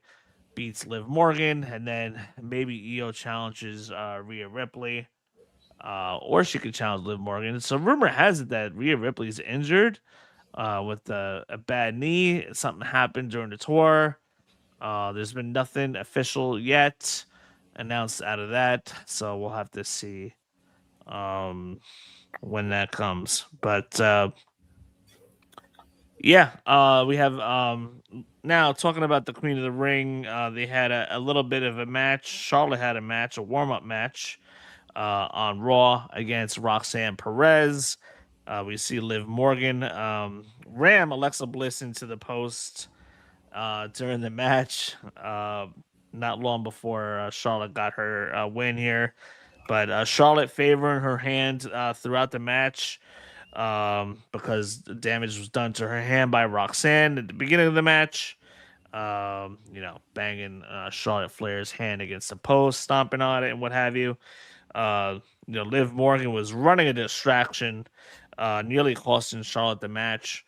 beats Liv Morgan, and then maybe Io challenges Rhea Ripley. Or she could challenge Liv Morgan. So rumor has it that Rhea Ripley's injured with a bad knee. Something happened during the tour. There's been nothing official yet announced out of that, so we'll have to see when that comes. But we have now talking about the Queen of the Ring. They had a little bit of a match. Charlotte had a match, a warm-up match on Raw against Roxanne Perez. We see Liv Morgan ram Alexa Bliss into the post during the match. Not long before Charlotte got her win here. But Charlotte favoring her hand throughout the match because damage was done to her hand by Roxanne at the beginning of the match. Banging Charlotte Flair's hand against the post, stomping on it, and what have you. Liv Morgan was running a distraction, nearly costing Charlotte the match.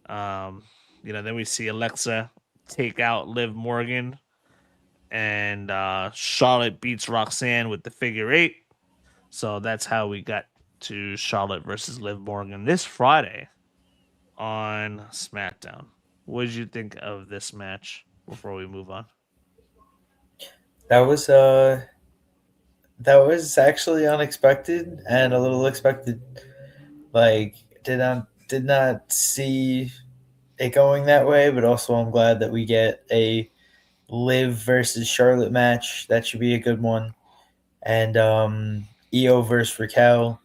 Then we see Alexa take out Liv Morgan, and Charlotte beats Roxanne with the figure 8. So that's how we got to Charlotte versus Liv Morgan this Friday on SmackDown. What did you think of this match before we move on? That was actually unexpected and a little expected. Like did not see it going that way, but also I'm glad that we get a Liv versus Charlotte match. That should be a good one. And Io versus Raquel.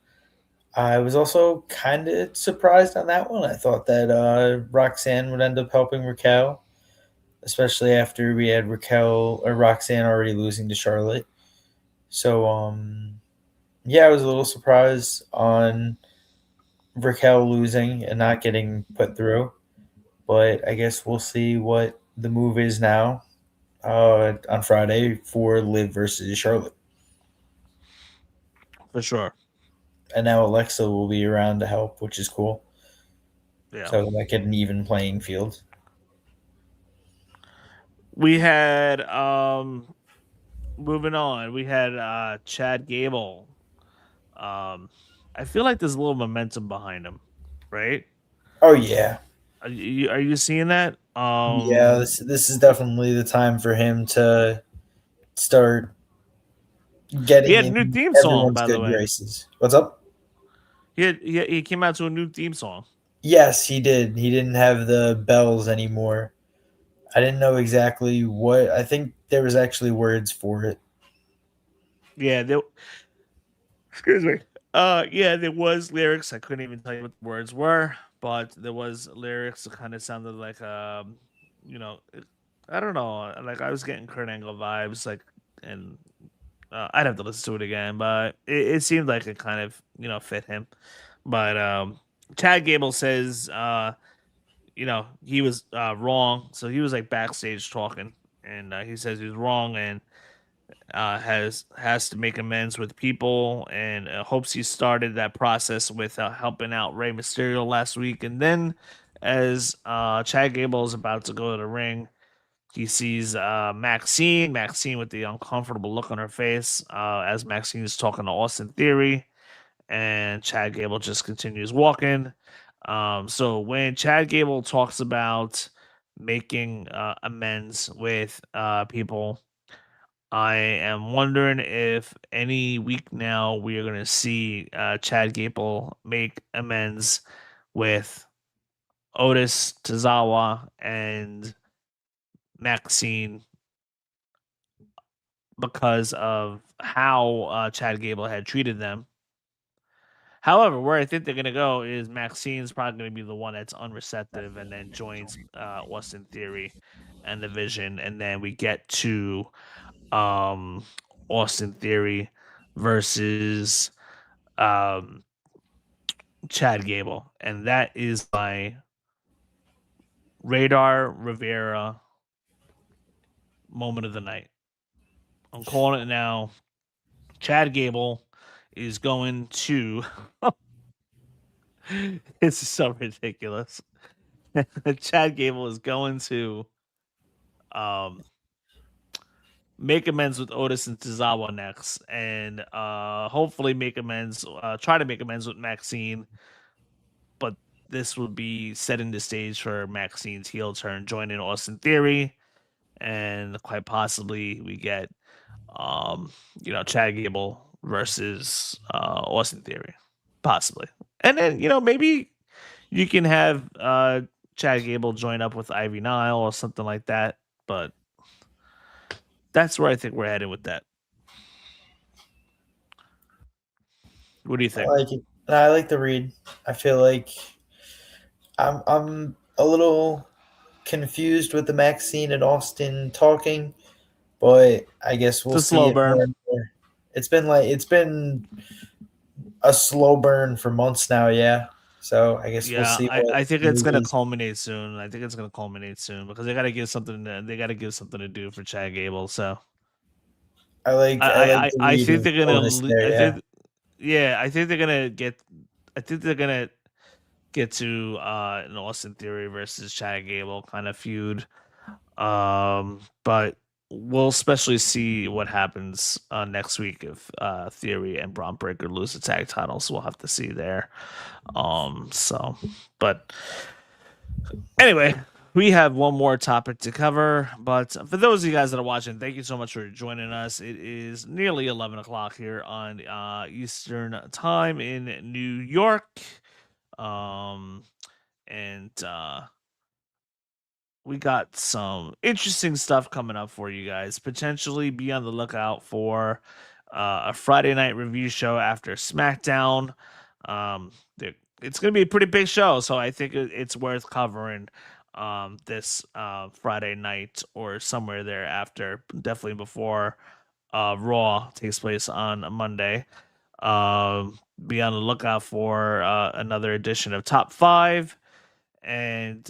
I was also kind of surprised on that one. I thought that Roxanne would end up helping Raquel, especially after we had Roxanne already losing to Charlotte. So I was a little surprised on Raquel losing and not getting put through. But I guess we'll see what the move is now. on Friday for Liv versus Charlotte. For sure. And now Alexa will be around to help, which is cool. Yeah. So that get an even playing field. We had moving on. We had Chad Gable. I feel like there's a little momentum behind him, right? Oh yeah, Are you seeing that? yeah. This is definitely the time for him to start He getting had a new in theme song, everyone's by the good way. graces. What's up? He came out to a new theme song. Yes, he did. He didn't have the bells anymore. I didn't know exactly what. I think there was actually words for it. Yeah, excuse me. Yeah, there was lyrics. I couldn't even tell you what the words were, but there was lyrics that kind of sounded like you know, I don't know. Like I was getting Kurt Angle vibes, like, and I'd have to listen to it again, but it seemed like it kind of fit him. But Chad Gable says he was wrong, so he was like backstage talking, and he says he was wrong and has to make amends with people and hopes he started that process with helping out Rey Mysterio last week. And then, as Chad Gable is about to go to the ring, he sees Maxine with the uncomfortable look on her face as Maxine is talking to Austin Theory, and Chad Gable just continues walking. So when Chad Gable talks about making amends with people, I am wondering if any week now we are going to see Chad Gable make amends with Otis, Tozawa, and Maxine because of how Chad Gable had treated them. However, where I think they're going to go is Maxine's probably going to be the one that's unreceptive and then joins Austin Theory and the Vision. And then we get to um, Austin Theory versus um, Chad Gable, and that is my Radar Rivera moment of the night. I'm calling it now. Chad Gable is going to. This is so ridiculous. Chad Gable is going to um, make amends with Otis and Tozawa next, and hopefully make amends. Try to make amends with Maxine, but this will be setting the stage for Maxine's heel turn, joining Austin Theory, and quite possibly we get Chad Gable versus Austin Theory, possibly, and then maybe you can have Chad Gable join up with Ivy Nile or something like that, but that's where I think we're headed with that. What do you I think? like it. I like the read. I feel like I'm a little confused with the Maxine and Austin talking, but I guess It's we'll a see slow it more burn. and more. It's been a slow burn for months now, yeah. So I guess we'll Yeah, see I, what I think it's gonna movies. culminate soon. I think it's gonna culminate soon because they gotta give something to do for Chad Gable. So I like the I read think of they're gonna Otis there, I yeah. think yeah, I think they're gonna get I think they're gonna get to an Austin Theory versus Chad Gable kind of feud. But we'll especially see what happens next week if Theory and Braun Breaker lose the tag titles. We'll have to see there. So but anyway, we have one more topic to cover, but for those of you guys that are watching, thank you so much for joining us. It is nearly 11 o'clock here on Eastern time in New York. Um, and we got some interesting stuff coming up for you guys. Potentially be on the lookout for a Friday night review show after SmackDown. Um, it's going to be a pretty big show, so I think it's worth covering this Friday night or somewhere there after, definitely before Raw takes place on a Monday. Be on the lookout for another edition of Top 5 And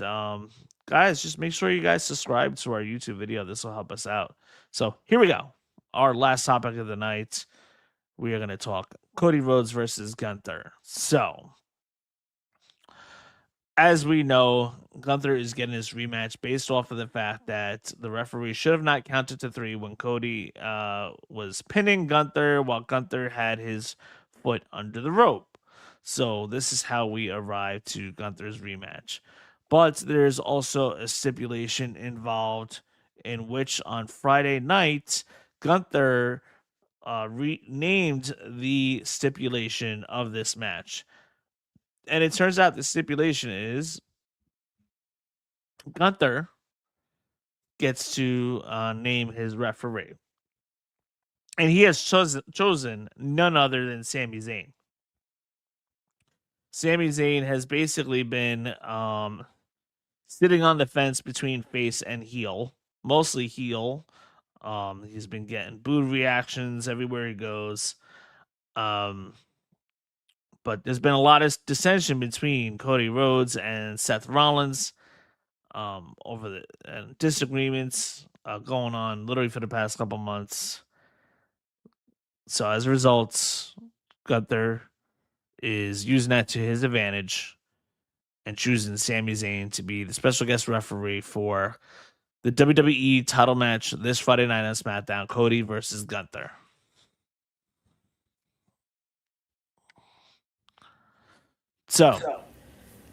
guys, just make sure you guys subscribe to our YouTube video. This will help us out. So here we go. Our last topic of the night. We are going to talk Cody Rhodes versus Gunther. So, as we know, Gunther is getting his rematch based off of the fact that the referee should have not counted to 3 when Cody was pinning Gunther while Gunther had his foot under the rope. So this is how we arrive to Gunther's rematch. But there's also a stipulation involved in which on Friday night, Gunther renamed the stipulation of this match. And it turns out the stipulation is Gunther gets to name his referee. And he has chosen none other than Sami Zayn. Sami Zayn has basically been sitting on the fence between face and heel, mostly heel. He's been getting boo reactions everywhere he goes. But there's been a lot of dissension between Cody Rhodes and Seth Rollins over the disagreements going on literally for the past couple months. So as a result, Gunther is using that to his advantage and choosing Sami Zayn to be the special guest referee for the WWE title match this Friday night on SmackDown, Cody versus Gunther. So,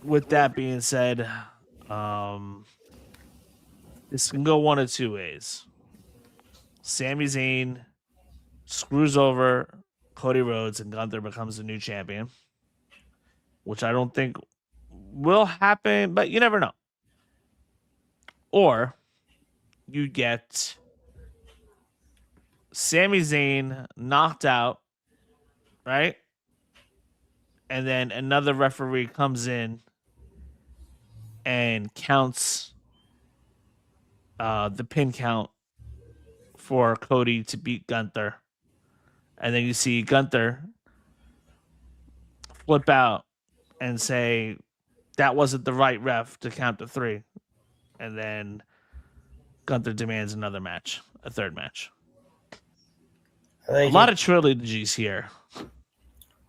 with that being said, this can go one of two ways. Sami Zayn screws over Cody Rhodes and Gunther becomes the new champion, which I don't think will happen, but you never know. Or you get Sami Zayn knocked out, right? And then another referee comes in and counts the pin count for Cody to beat Gunther. And then you see Gunther flip out and say, that wasn't the right ref to count to 3. And then Gunther demands another match, a third match. A lot of trilogies here.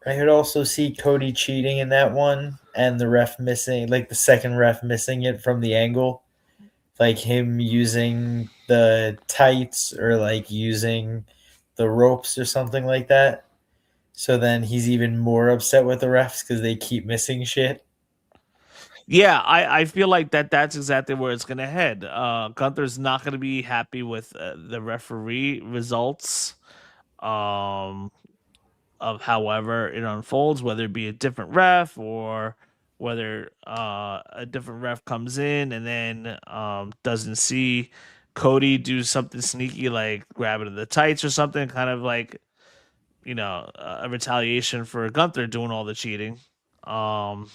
I could also see Cody cheating in that one and the ref missing, like the second ref missing it from the angle. Like him using the tights or like using the ropes or something like that. So then he's even more upset with the refs because they keep missing shit. Yeah, I feel like that's exactly where it's going to head. Gunther's not going to be happy with the referee results. Of however it unfolds, whether it be a different ref or whether a different ref comes in and then doesn't see Cody do something sneaky like grabbing the tights or something, kind of like, you know, a retaliation for Gunther doing all the cheating. But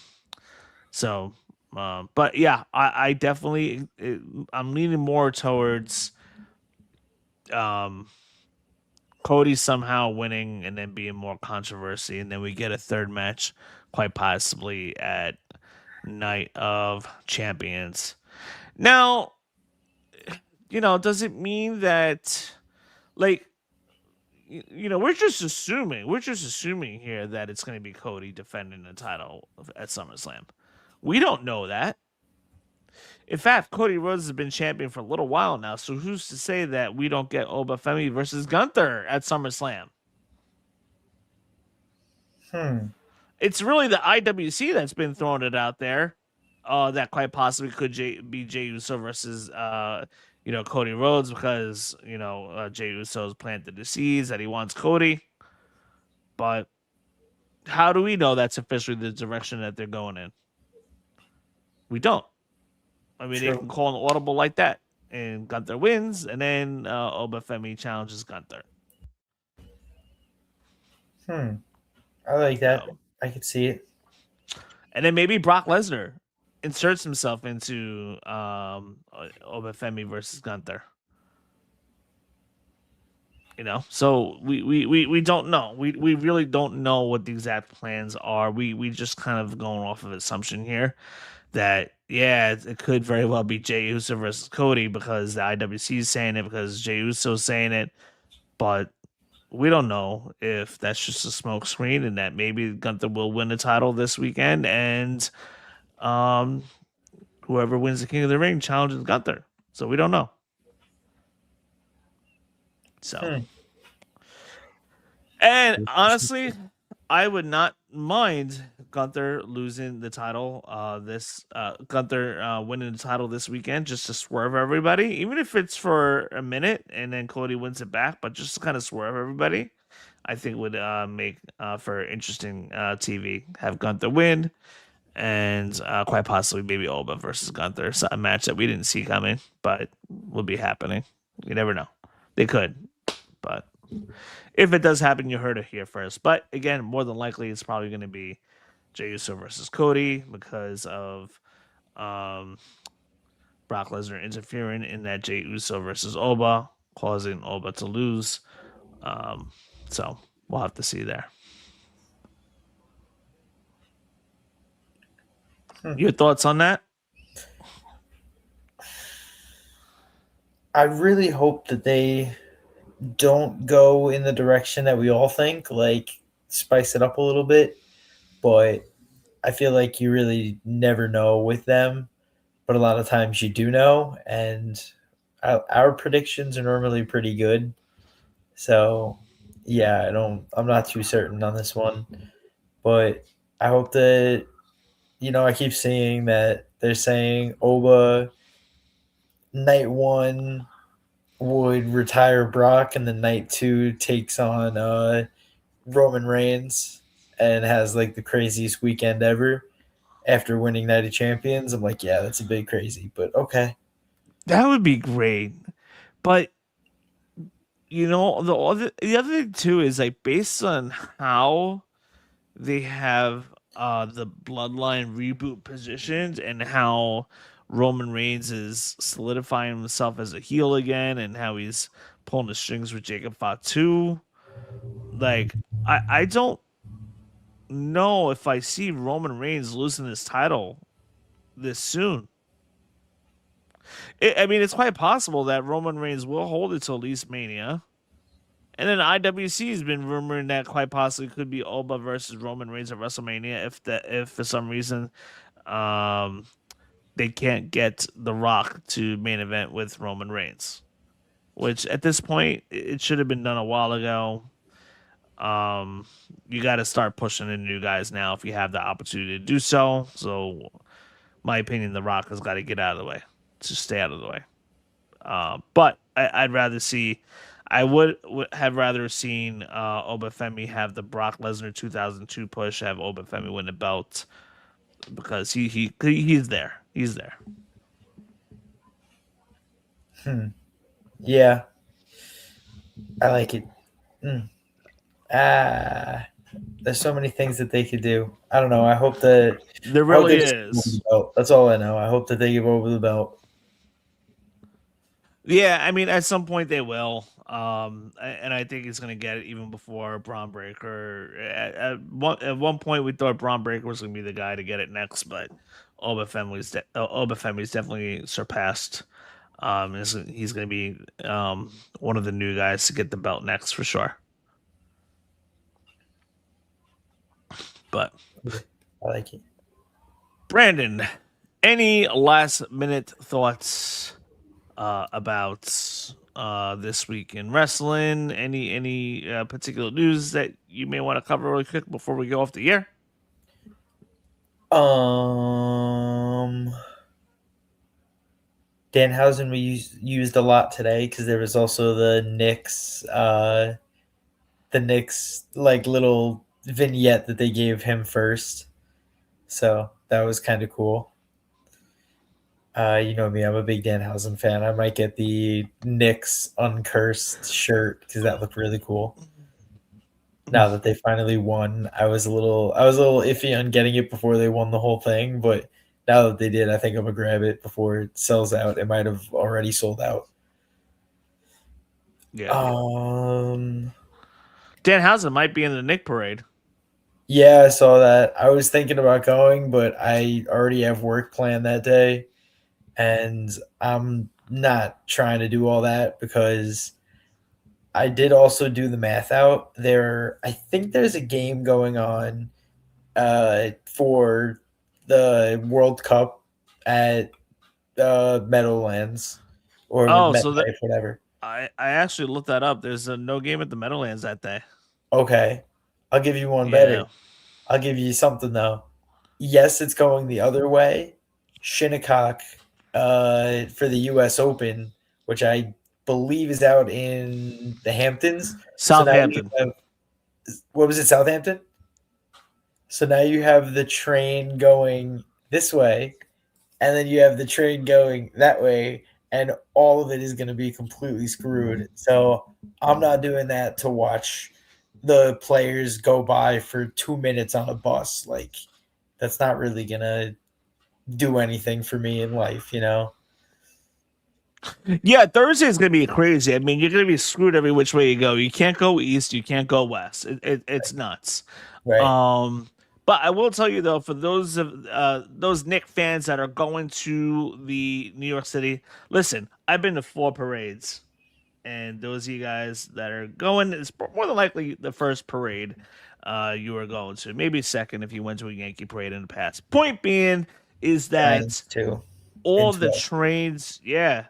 yeah, I definitely I'm leaning more towards Cody somehow winning and then being more controversy, and then we get a third match, quite possibly at Night of Champions. Now, you know, does it mean that, like, you know, we're just assuming here that it's going to be Cody defending the title at SummerSlam. We don't know that. In fact, Cody Rhodes has been champion for a little while now, so who's to say that we don't get Obafemi versus Gunther at SummerSlam? It's really the IWC that's been throwing it out there. That quite possibly could be Jey Uso versus Cody Rhodes, because Jey Uso's planted the seeds that he wants Cody. But how do we know that's officially the direction that they're going in? We don't. I mean, they can call an audible like that, and Gunther wins, and then Obafemi challenges Gunther. I like that. I could see it. And then maybe Brock Lesnar inserts himself into Obafemi versus Gunther. So we don't know. We really don't know what the exact plans are. We just kind of going off of assumption here that it could very well be Jey Uso versus Cody because the IWC is saying it, because Jey Uso is saying it, but we don't know if that's just a smoke screen and that maybe Gunther will win the title this weekend, and um whoever wins the King of the Ring challenges Gunther. So we don't know. So, and honestly, I would not mind Gunther losing the title. Gunther winning the title this weekend just to swerve everybody, even if it's for a minute, and then Cody wins it back, but just to kind of swerve everybody. I think would make for interesting TV. Have Gunther win, and quite possibly maybe Oba versus Gunther, so a match that we didn't see coming, but will be happening. You never know. They could, but if it does happen, you heard it here first. But again, more than likely, it's probably going to be Jey Uso versus Cody because of um, Brock Lesnar interfering in that Jey Uso versus Oba, causing Oba to lose. So we'll have to see there. Your thoughts on that? I really hope that they don't go in the direction that we all think, like spice it up a little bit. But I feel like you really never know with them. But a lot of times you do know, and our predictions are normally pretty good. So yeah, I'm not too certain on this one, but I hope that I keep seeing that they're saying Oba night one would retire Brock, and then night two takes on Roman Reigns and has like the craziest weekend ever after winning Night of Champions. I'm like, yeah, that's a bit crazy, but okay. That would be great. But the other thing too is like based on how they have the Bloodline reboot positioned and how Roman Reigns is solidifying himself as a heel again and how he's pulling the strings with Jacob Fatu. Like I don't know if I see Roman Reigns losing this title this soon. I mean, it's quite possible that Roman Reigns will hold it till at least Mania. And then IWC has been rumoring that quite possibly could be Oba versus Roman Reigns at WrestleMania if for some reason um, they can't get The Rock to main event with Roman Reigns, which at this point it should have been done a while ago. You got to start pushing in new guys now if you have the opportunity to do so. So, my opinion, The Rock has got to get out of the way, just stay out of the way. But I'd rather see. I would have rather seen Obafemi have the Brock Lesnar 2002 push, have Obafemi win the belt because he's there. He's there. Yeah, I like it. There's so many things that they could do. I don't know. I hope that There really is. That's all I know. I hope that they give over the belt. Yeah, I mean, at some point they will. And I think he's going to get it even before Braun Breaker. At one point, we thought Braun Breaker was going to be the guy to get it next, but Obafemi's definitely surpassed. He's going to be one of the new guys to get the belt next for sure. But I like it. Brandon, any last minute thoughts about this week in wrestling? Any particular news that you may want to cover really quick before we go off the air? Danhausen we used a lot today because there was also the Knicks like little vignette that they gave him first, so that was kind of cool. You know me, I'm a big Danhausen fan. I might get the Knicks uncursed shirt because that looked really cool. Now that they finally won, I was a little iffy on getting it before they won the whole thing, but now that they did, I think I'm gonna grab it before it sells out. It might have already sold out. Yeah. Um, Danhausen might be in the Nick parade. yeah, I saw that. I was thinking about going, but I already have work planned that day, and I'm not trying to do all that because I did also do the math out. I think there's a game going on for the World Cup at Meadowlands or Oh, so that MetLife, whatever. I actually looked that up. There's no game at the Meadowlands that day. Okay, I'll give you one Yeah. better. I'll give you something though. Yes, it's going the other way. Shinnecock for the U.S. Open, which I believe is out in the Hamptons. So now you Southampton. have, what was it, Southampton? So now you have the train going this way, and then you have the train going that way, and all of it is going to be completely screwed. So I'm not doing that to watch the players go by for 2 minutes on a bus. Like, that's not really going to do anything for me in life, you know? Yeah, Thursday is gonna be crazy. I mean, you're gonna be screwed every which way you go. You can't go east. You can't go west. It's nuts. Right. Um, but I will tell you though, for those Nick fans that are going to the New York City, listen, I've been to 4 parades, and those of you guys that are going, it's more than likely the first parade you are going to, maybe second if you went to a Yankee parade in the past. Point being is that Giants, too. all the Into trains, yeah,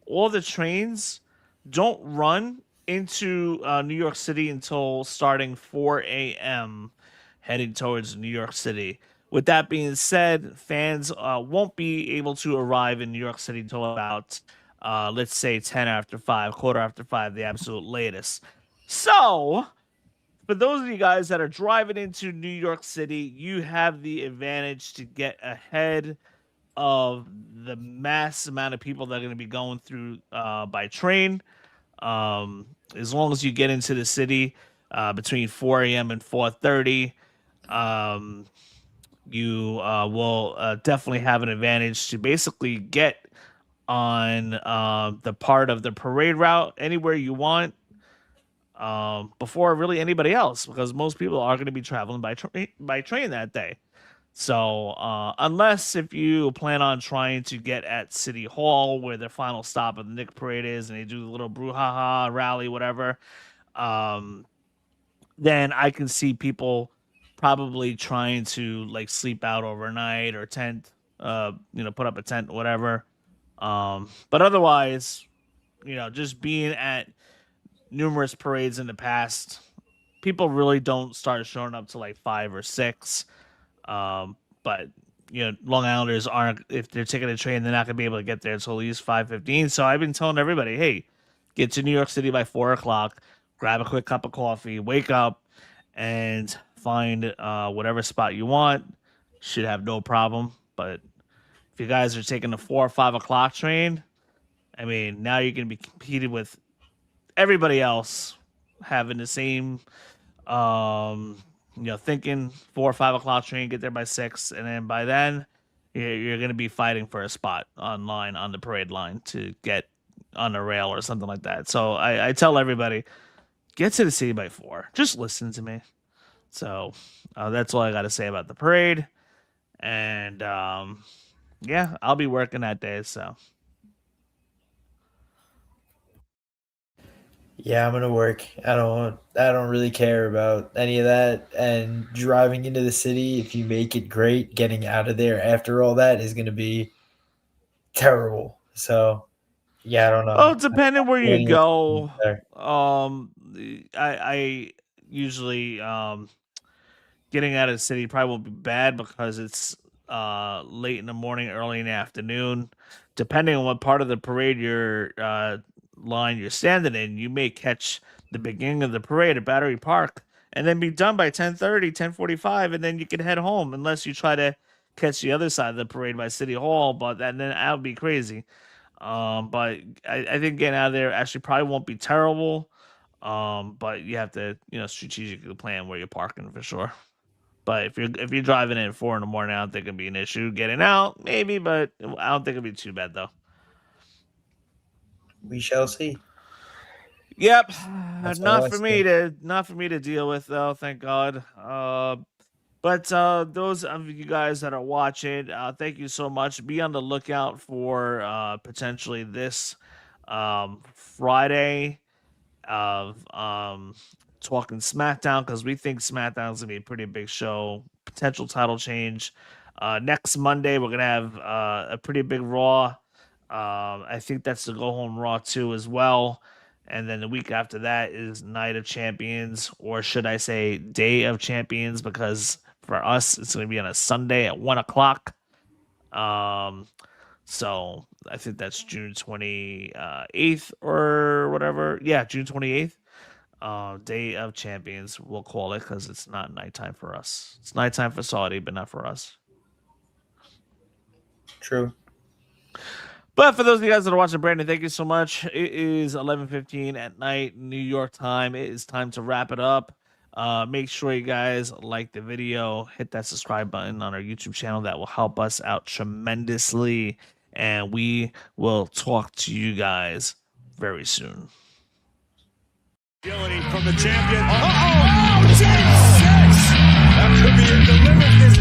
all the trains don't run into New York City until starting 4 a.m. heading towards New York City. With that being said, fans won't be able to arrive in New York City until about, let's say, 10 after 5, quarter after 5, the absolute latest. So, for those of you guys that are driving into New York City, you have the advantage to get ahead of the mass amount of people that are going to be going through by train. As long as you get into the city between 4 a.m. and 4:30, um, you will definitely have an advantage to basically get on the part of the parade route anywhere you want before really anybody else, because most people are going to be traveling by train that day. So, unless if you plan on trying to get at City Hall, where the final stop of the Nick Parade is, and they do the little brouhaha rally, whatever, um, then I can see people probably trying to like sleep out overnight or tent, put up a tent, whatever. But otherwise, just being at numerous parades in the past, people really don't start showing up to like 5 or 6. But Long Islanders aren't, if they're taking a train, they're not gonna be able to get there until at least 5:15. So I've been telling everybody, hey, get to New York City by 4 o'clock, grab a quick cup of coffee, wake up, and find whatever spot you want. Should have no problem. But if you guys are taking the 4 or 5 o'clock train, I mean, now you're gonna be competing with everybody else having the same thinking 4 or 5 o'clock train, get there by 6, and then by then you're going to be fighting for a spot online on the parade line to get on the rail or something like that. So I tell everybody, get to the city by 4. Just listen to me. So that's all I got to say about the parade. And yeah, I'll be working that day. So Yeah, I'm gonna work. I don't really care about any of that. And driving into the city, if you make it great, getting out of there after all that is gonna be terrible. So yeah, I don't well, know. depending where you Waiting it go, there. I usually getting out of the city probably won't be bad because it's late in the morning, early in the afternoon. Depending on what part of the parade line you're standing in, you may catch the beginning of the parade at Battery Park and then be done by 10:30, 10:45, and then you can head home unless you try to catch the other side of the parade by City Hall, but then that would be crazy. But I think getting out of there actually probably won't be terrible. But you have to, strategically plan where you're parking for sure. But if you're driving in at 4 in the morning, I don't think it'd be an issue. Getting out, maybe, but I don't think it'd be too bad though. We shall see. Yep, That's not all I for see. me to deal with though. Thank God. But those of you guys that are watching, thank you so much. Be on the lookout for potentially this Friday of talking SmackDown, because we think SmackDown's gonna be a pretty big show. Potential title change. Next Monday we're gonna have a pretty big Raw. I think that's the go home Raw too as well. And then the week after that is Night of Champions, or should I say Day of Champions, because for us it's gonna be on a Sunday at 1 o'clock. So I think that's June 28th or whatever. Yeah, June 28th. Day of Champions, we'll call it, because it's not nighttime for us. It's nighttime for Saudi, but not for us. True. But for those of you guys that are watching, Brandon, thank you so much. It is 11:15 at night, New York time. It is time to wrap it up. Make sure you guys like the video, hit that subscribe button on our YouTube channel. That will help us out tremendously. And we will talk to you guys very soon. Agility from the champion. Oh, deep six. That could be it. Delivered this